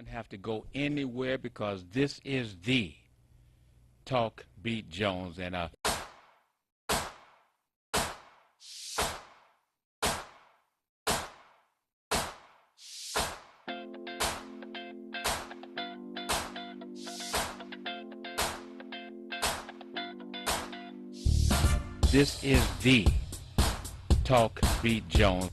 even have to go anywhere because this is the Talk Beat Jones. And this is the Talk Beat Jones.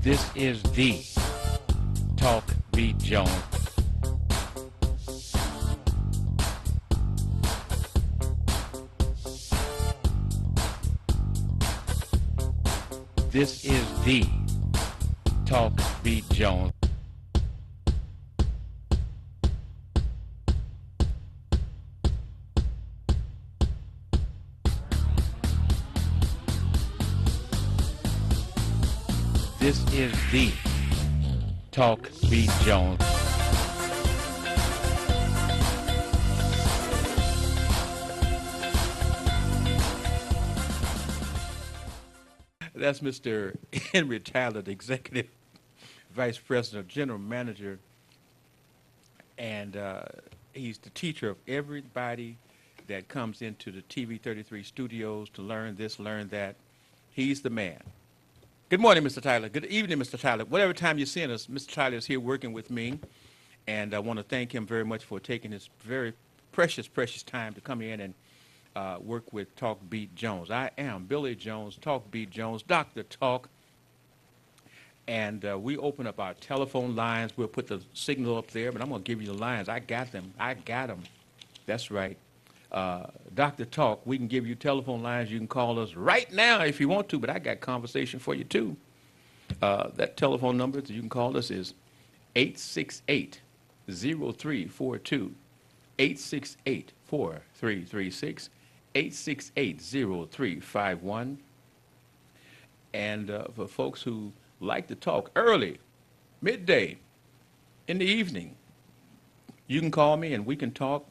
This is the Talk Beat Jones. This is the Talk Beat Jones. This is the Talk Beat Jones. That's Mr. Henry Tyler, the Executive Vice President, General Manager, and he's the teacher of everybody that comes into the TV33 studios to learn this, learn that. He's the man. Good morning, Mr. Tyler. Good evening, Mr. Tyler. Whatever time you're seeing us, Mr. Tyler is here working with me, and I want to thank him very much for taking his very precious, precious time to come in and work with Talk Beat Jones. I am Billy Jones, Talk Beat Jones, Dr. Talk, and we open up our telephone lines. We'll put the signal up there, but I'm going to give you the lines. I got them. I got them. That's right. Dr. Talk, we can give you telephone lines. You can call us right now if you want to, but I got conversation for you too. That telephone number that you can call us is 868-0342, 868-4336, 868-0351. And for folks who like to talk early, midday, in the evening, you can call me and we can talk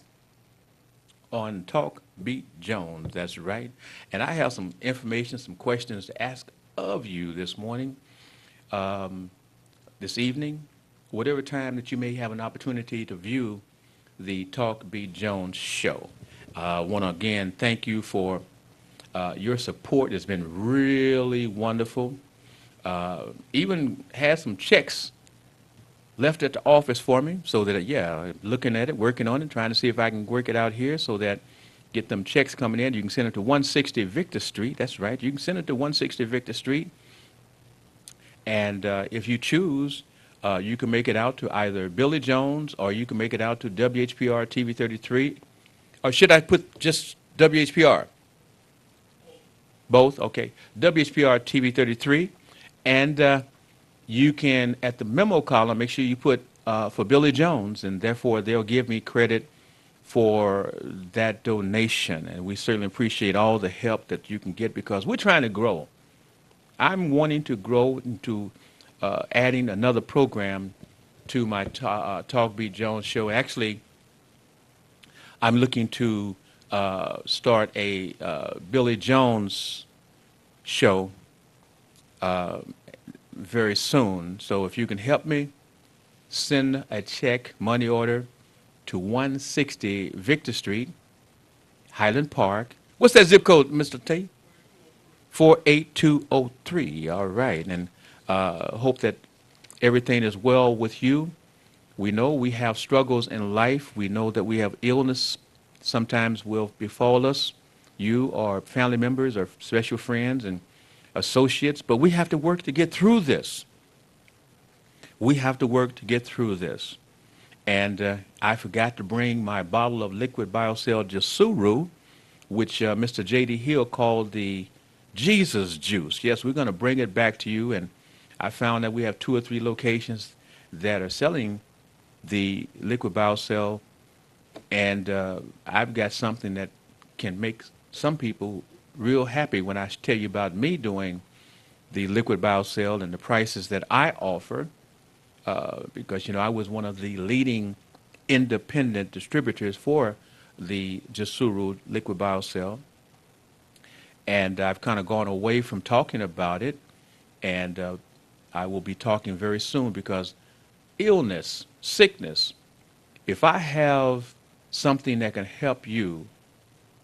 on Talk Beat Jones. That's right. And I have some information, some questions to ask of you this morning, this evening, whatever time that you may have an opportunity to view the Talk Beat Jones show. I want to again thank you for your support. It's been really wonderful. Even had some checks left at the office for me so that, yeah, looking at it, working on it, trying to see if I can work it out here so that get them checks coming in. You can send it to 160 Victor Street. That's right. You can send it to 160 Victor Street. And if you choose, you can make it out to either Billy Jones or you can make it out to WHPR TV 33. Or should I put just WHPR? Both? Okay. WHPR TV 33. And you can, at the memo column, make sure you put for Billy Jones, and therefore they'll give me credit for that donation. And we certainly appreciate all the help that you can get because we're trying to grow. I'm wanting to grow into adding another program to my Talk Beat Jones show. Actually, I'm looking to start a Billy Jones show very soon. So if you can help me, send a check, money order, to 160 Victor Street, Highland Park. What's that zip code, Mr. T? 48203. All right. And hope that everything is well with you. We know we have struggles in life. We know that we have illness sometimes will befall us, you or family members or special friends and associates, but we have to work to get through this. We have to work to get through this. And I forgot to bring my bottle of liquid biocell Jasuru, which Mr. J.D. Hill called the Jesus juice. Yes, we're going to bring it back to you. And I found that we have 2 or 3 locations that are selling the liquid biocell. And I've got something that can make some people real happy when I tell you about me doing the liquid biocell and the prices that I offer, because, you know, I was one of the leading independent distributors for the Jasuru liquid biocell. And I've kind of gone away from talking about it, and I will be talking very soon because illness, sickness, if I have something that can help you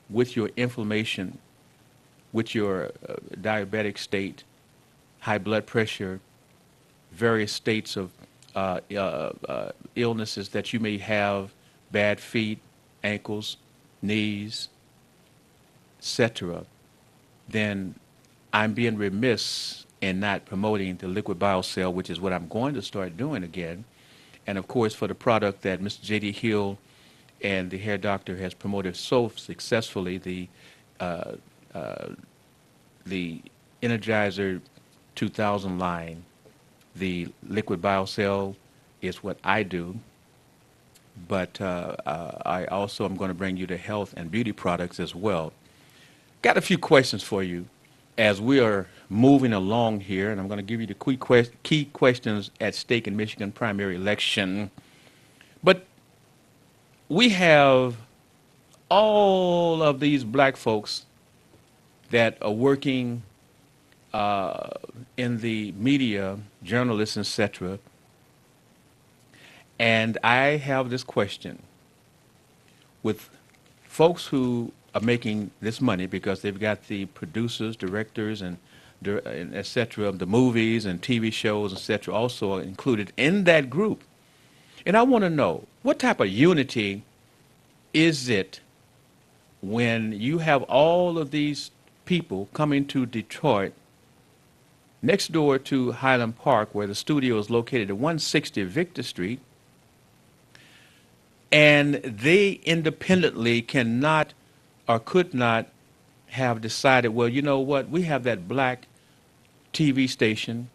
with your inflammation, with your diabetic state, high blood pressure, various states of illnesses that you may have, bad feet, ankles, knees, etc., then I'm being remiss in not promoting the liquid biocell, which is what I'm going to start doing again. And of course, for the product that Mr. J.D. Hill and the hair doctor has promoted so successfully, uh, the Energizer 2000 line, the liquid biocell is what I do. But I also am going to bring you the health and beauty products as well. Got a few questions for you as we are moving along here, and I'm going to give you the key questions at stake in Michigan primary election. But we have all of these black folks that are working in the media, journalists, etc. And I have this question with folks who are making this money because they've got the producers, directors, and etc. of the movies and TV shows, etc. also included in that group. And I want to know, what type of unity is it when you have all of these people coming to Detroit, next door to Highland Park, where the studio is located at 160 Victor Street, and they independently cannot or could not have decided, well, you know what, we have that black TV station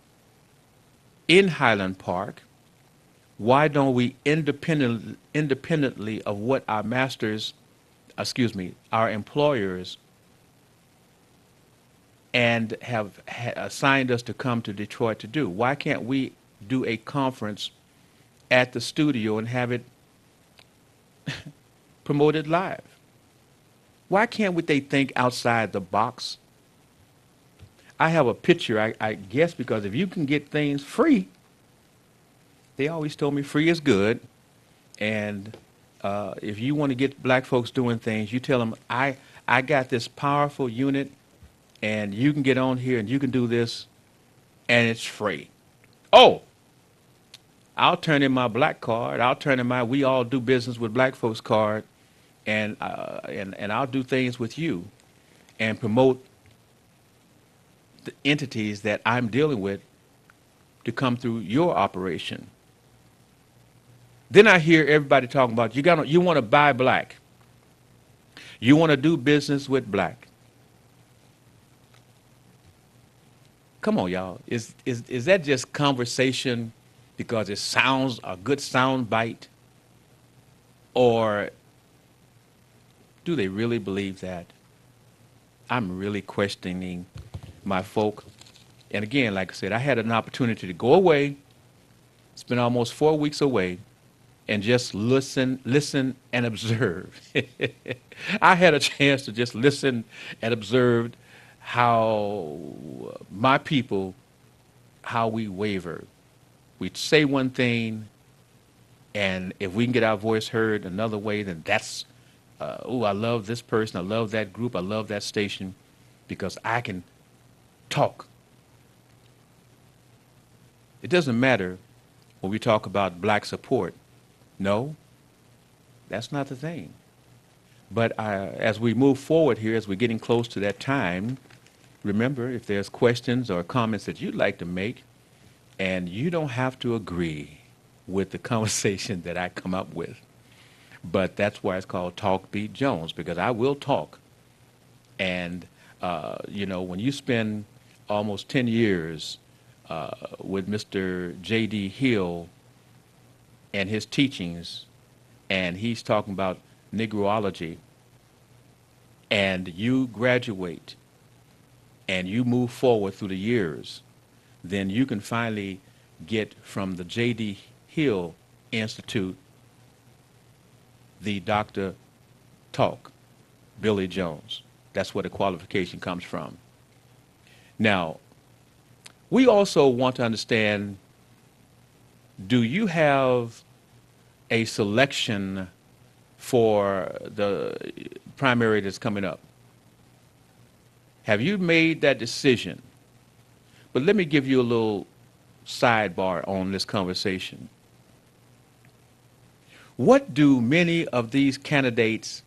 in Highland Park. Why don't we independently of what our masters, excuse me, our employers, and have assigned us to come to Detroit to do? Why can't we do a conference at the studio and have it promoted live? Why can't they think outside the box? I have a picture, I guess, because if you can get things free, they always told me free is good. And if you want to get black folks doing things, you tell them, I got this powerful unit, and you can get on here and you can do this, and it's free. Oh, I'll turn in my black card. I'll turn in my we all do business with black folks card, and I'll do things with you and promote the entities that I'm dealing with to come through your operation. Then I hear everybody talking about you want to buy black. You want to do business with black. Come on, y'all. Is that just conversation because it sounds a good sound bite? Or do they really believe that? I'm really questioning my folk. And again, like I said, I had an opportunity to go away, spend almost 4 weeks away, and just listen and observe. I had a chance to just listen and observe how my people, how we waver. We say one thing, and if we can get our voice heard another way, then that's, oh, I love this person, I love that group, I love that station, because I can talk. It doesn't matter when we talk about black support. No, that's not the thing. But as we move forward here, as we're getting close to that time, remember, if there's questions or comments that you'd like to make, and you don't have to agree with the conversation that I come up with, but that's why it's called Talk Beat Jones, because I will talk. And, you know, when you spend almost 10 years with Mr. J.D. Hill and his teachings, and he's talking about Negroology, and you graduate and you move forward through the years, then you can finally get from the J.D. Hill Institute the Dr. Talk, Billy Jones. That's where the qualification comes from. Now, we also want to understand, do you have a selection for the primary that's coming up? Have you made that decision? But let me give you a little sidebar on this conversation. What do many of these candidates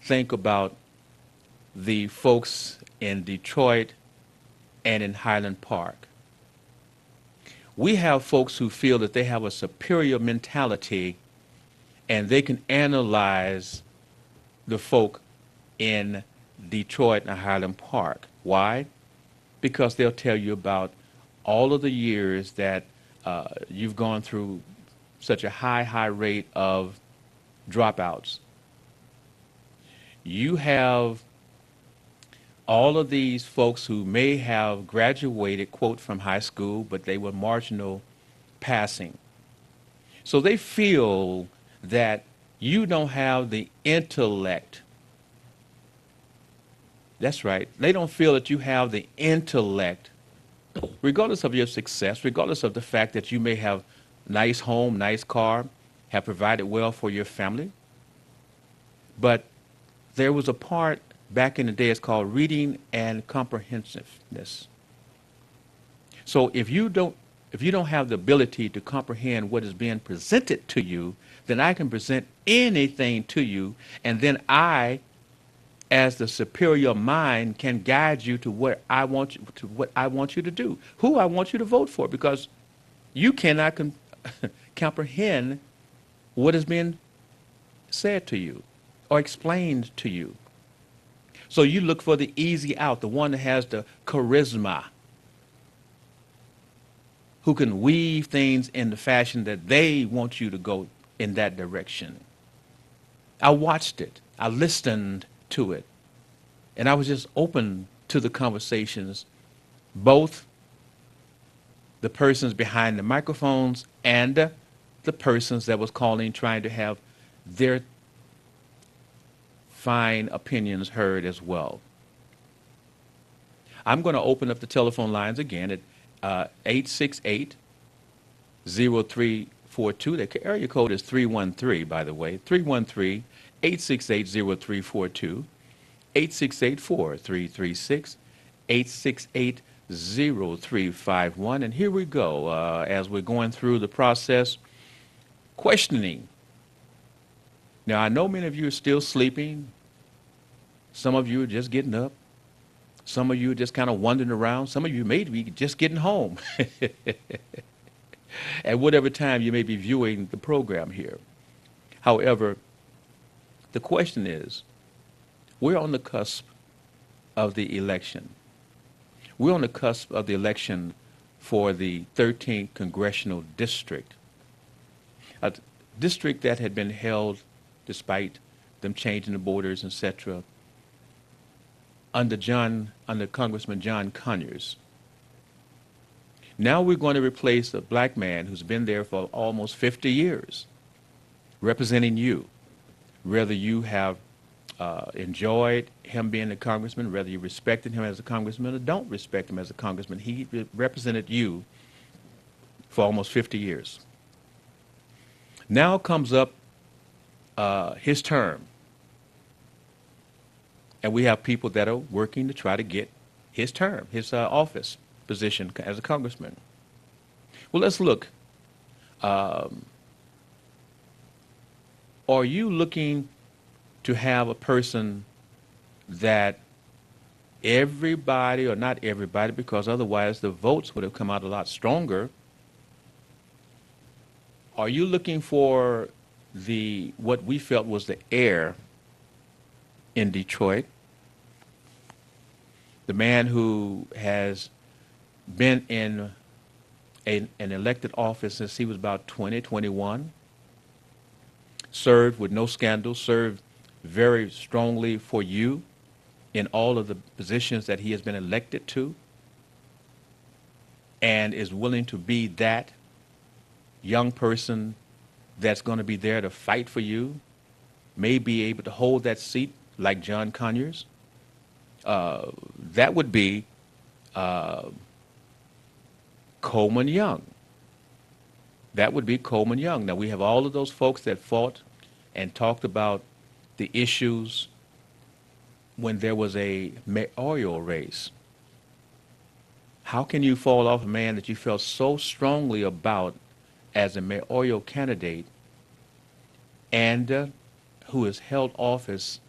think about the folks in Detroit and in Highland Park? We have folks who feel that they have a superior mentality and they can analyze the folk in Detroit and Highland Park. Why? Because they'll tell you about all of the years that you've gone through such a high rate of dropouts. You have all of these folks who may have graduated, quote, from high school, but they were marginal passing. So they feel that you don't have the intellect. That's right. They don't feel that you have the intellect, regardless of your success, regardless of the fact that you may have nice home, nice car, have provided well for your family. But there was a part back in the day, it's called reading and comprehensiveness. So if you don't have the ability to comprehend what is being presented to you, then I can present anything to you, and then I, as the superior mind, can guide you to what I want you to do, who I want you to vote for, because you cannot comprehend what is being said to you or explained to you. So you look for the easy out, the one that has the charisma, who can weave things in the fashion that they want you to go in that direction. I watched it. I listened to it. And I was just open to the conversations, both the persons behind the microphones and the persons that was calling, trying to have their fine opinions heard as well. I'm going to open up the telephone lines again at 868-0342. The area code is 313, by the way, 313-868-0342, 868-4336, 868-0351. And here we go, as we're going through the process, questioning. Now, I know many of you are still sleeping. Some of you are just getting up. Some of you are just kind of wandering around. Some of you may be just getting home at whatever time you may be viewing the program here. However, the question is, we're on the cusp of the election. We're on the cusp of the election for the 13th Congressional District, a district that had been held, despite them changing the borders, etc., under Congressman John Conyers. Now we're going to replace a black man who's been there for almost 50 years, representing you, whether you have enjoyed him being a congressman, whether you respected him as a congressman or don't respect him as a congressman. He represented you for almost 50 years. Now comes up his term. And we have people that are working to try to get his term, his office position as a congressman. Well, let's look. Are you looking to have a person that everybody, or not everybody, because otherwise the votes would have come out a lot stronger? Are you looking for what we felt was the heir in Detroit, the man who has been in an elected office since he was about 20, 21, served with no scandal, served very strongly for you in all of the positions that he has been elected to, and is willing to be that young person that's going to be there to fight for you may be able to hold that seat like John Conyers, that would be uh, Coleman Young. That would be Coleman Young. Now, we have all of those folks that fought and talked about the issues when there was a mayoral race. How can you fall off a man that you felt so strongly about as a mayoral candidate and who has held office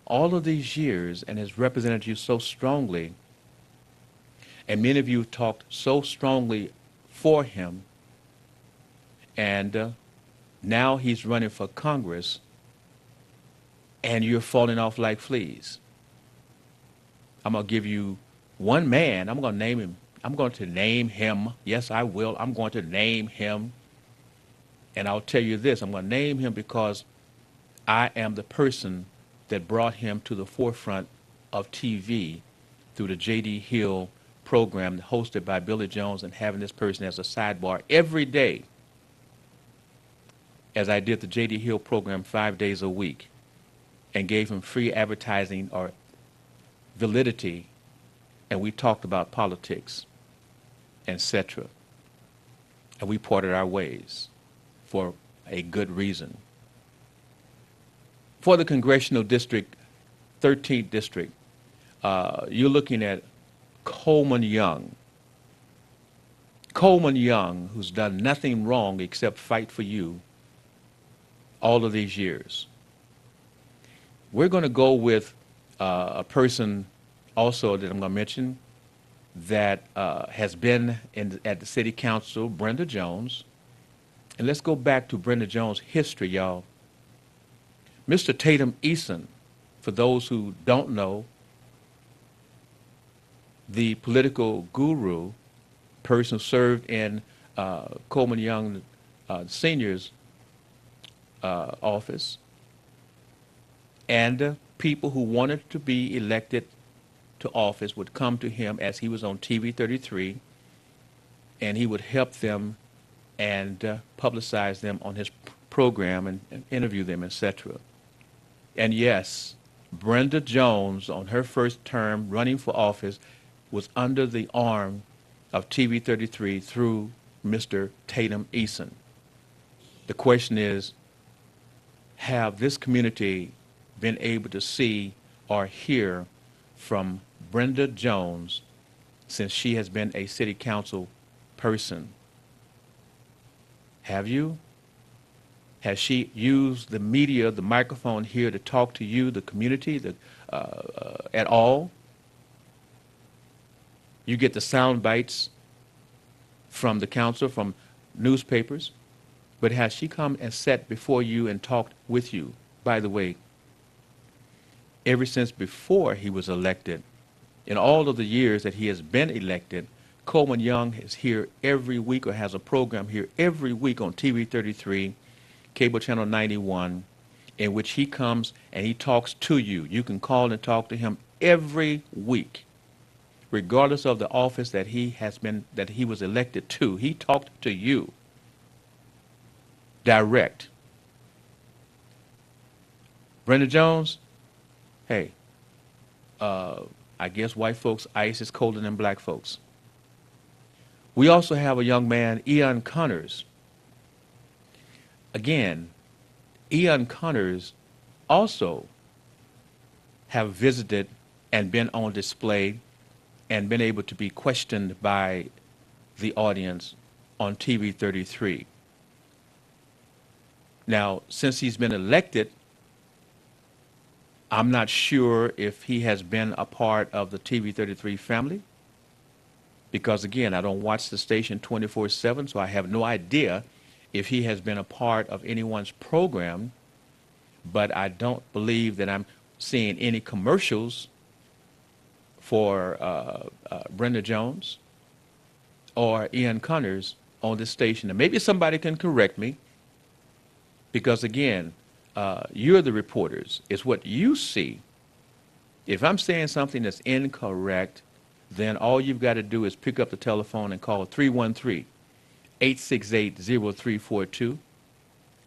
all of these years and has represented you so strongly, and many of you talked so strongly for him, and now he's running for Congress, and you're falling off like fleas? I'm going to give you one man. I'm going to name him. I'm going to name him. Yes, I will. I'm going to name him. And I'll tell you this. I'm going to name him because I am the person that brought him to the forefront of TV through the J.D. Hill program hosted by Billy Jones, and having this person as a sidebar every day, as I did the J.D. Hill program 5 days a week, and gave him free advertising or validity, and we talked about politics, etc. And we parted our ways for a good reason. For the congressional district, 13th district, you're looking at Coleman Young. Coleman Young, who's done nothing wrong except fight for you all of these years. We're going to go with a person also that I'm going to mention that has been at the city council, Brenda Jones. And let's go back to Brenda Jones' history, y'all. Mr. Tatum Eason, for those who don't know, the political guru, person who served in Coleman Young Sr.'s office, and people who wanted to be elected to office would come to him as he was on TV 33, and he would help them and publicize them on his program and interview them, etc. And yes, Brenda Jones, on her first term running for office, was under the arm of TV 33 through Mr. Tatum Eason. The question is, have this community been able to see or hear from Brenda Jones since she has been a city council person? Have you? Has she used the media, the microphone here to talk to you, the community, at all? You get the sound bites from the council, from newspapers, but has she come and sat before you and talked with you? By the way, ever since before he was elected, in all of the years that he has been elected, Coleman Young is here every week, or has a program here every week on TV 33, cable channel 91, in which he comes and he talks to you. You can call and talk to him every week, regardless of the office that he was elected to. He talked to you direct. Brenda Jones, hey, I guess white folks' ice is colder than black folks. We also have a young man, Ian Connors. Again, Ian Connors also have visited and been on display and been able to be questioned by the audience on TV 33. Now, since he's been elected, I'm not sure if he has been a part of the TV 33 family, because again, I don't watch the station 24/7, so I have no idea if he has been a part of anyone's program, but I don't believe that I'm seeing any commercials for Brenda Jones or Ian Connors on this station. And maybe somebody can correct me, because again, you're the reporters. It's what you see. If I'm saying something that's incorrect, then all you've got to do is pick up the telephone and call 313-868-0342,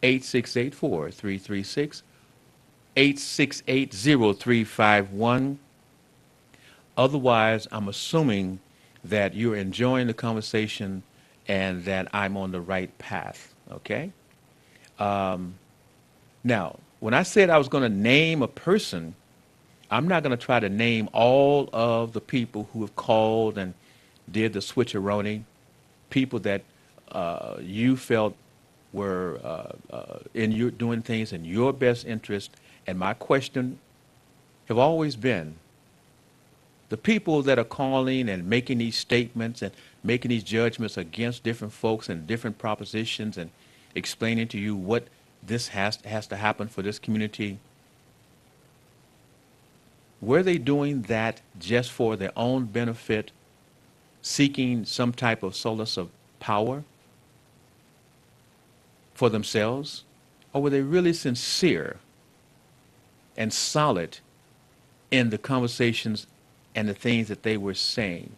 868-4336, 868-0351. Otherwise, I'm assuming that you're enjoying the conversation and that I'm on the right path, okay? Now, when I said I was going to name a person, I'm not going to try to name all of the people who have called and did the switcheroni, people that you felt were in your doing things in your best interest. And my question have always been, the people that are calling and making these statements and making these judgments against different folks and different propositions and explaining to you what this has to happen for this community, were they doing that just for their own benefit, seeking some type of solace of power for themselves? Or were they really sincere and solid in the conversations and the things that they were saying?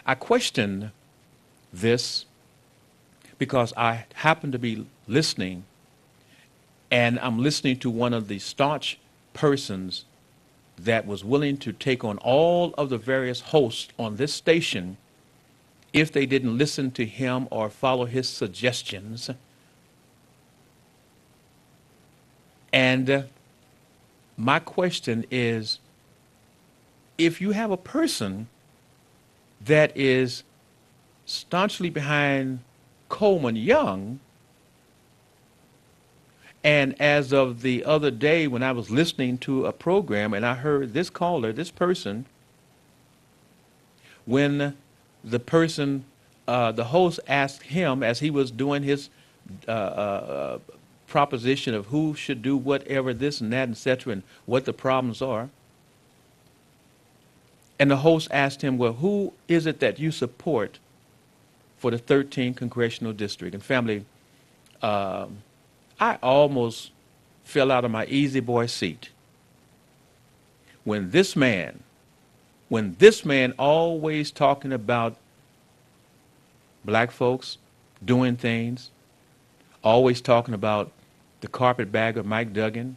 I question this because I happen to be listening, and I'm listening to one of the staunch persons that was willing to take on all of the various hosts on this station if they didn't listen to him or follow his suggestions. And my question is, if you have a person that is staunchly behind Coleman Young, and as of the other day when I was listening to a program and I heard this caller, this person, when the person, the host asked him as he was doing his proposition of who should do whatever, this and that, etc., and what the problems are. And the host asked him, well, who is it that you support for the 13th Congressional District? And family, I almost fell out of my easy boy seat when this man always talking about black folks doing things, always talking about the carpetbagger Mike Duggan,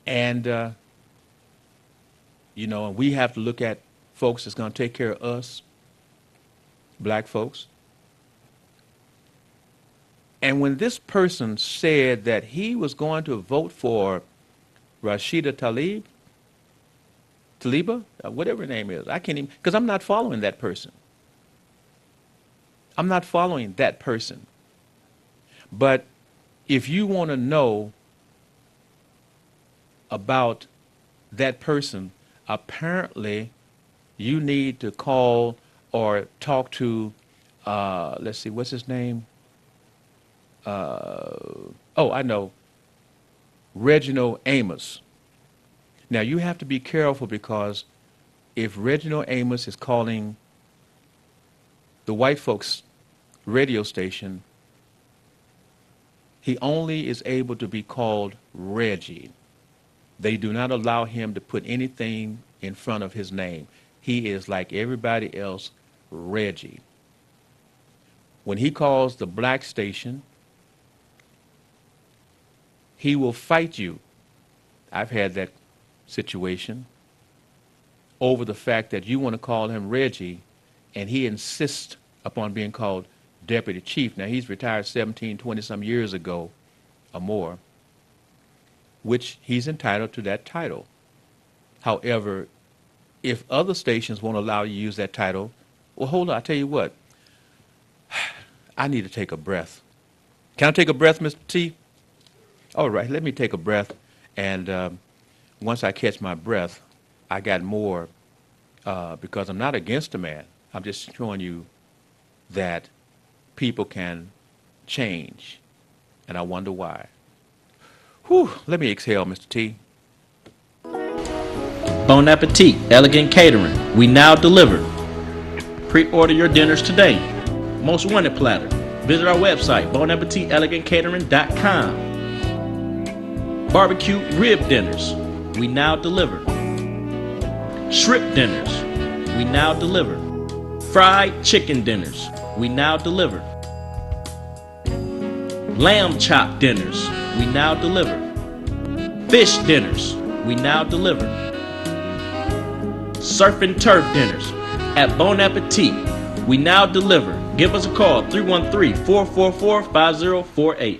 and you know, and we have to look at folks that's going to take care of us, black folks. And when this person said that he was going to vote for Rashida Tlaib, whatever her name is, I can't even, because I'm not following that person. I'm not following that person. But if you want to know about that person, apparently you need to call or talk to, let's see, what's his name? Oh, I know, Reginald Amos. Now, you have to be careful, because if Reginald Amos is calling the white folks radio station, he only is able to be called Reggie. They do not allow him to put anything in front of his name. He is like everybody else, Reggie. When he calls the black station, he will fight you. I've had that situation over the fact that you want to call him Reggie, and he insists upon being called Deputy Chief. Now, he's retired 17, 20-some years ago or more, which he's entitled to that title. However, if other stations won't allow you to use that title, well, hold on, I tell you what, I need to take a breath. Can I take a breath, Mr. T? All right, let me take a breath, and once I catch my breath, I got more, because I'm not against a man. I'm just showing you that people can change, and I wonder why. Whew, let me exhale, Mr. T. Bon Appetit, Elegant Catering. We now deliver. Pre-order your dinners today. Most wanted platter. Visit our website, bonappetitelegantcatering.com. Barbecue rib dinners. We now deliver. Shrimp dinners. We now deliver. Fried chicken dinners. We now deliver. Lamb chop dinners. we now deliver. Fish dinners, we now deliver. Surf and turf dinners at Bon Appetit, we now deliver. Give us a call, 313-444-5048.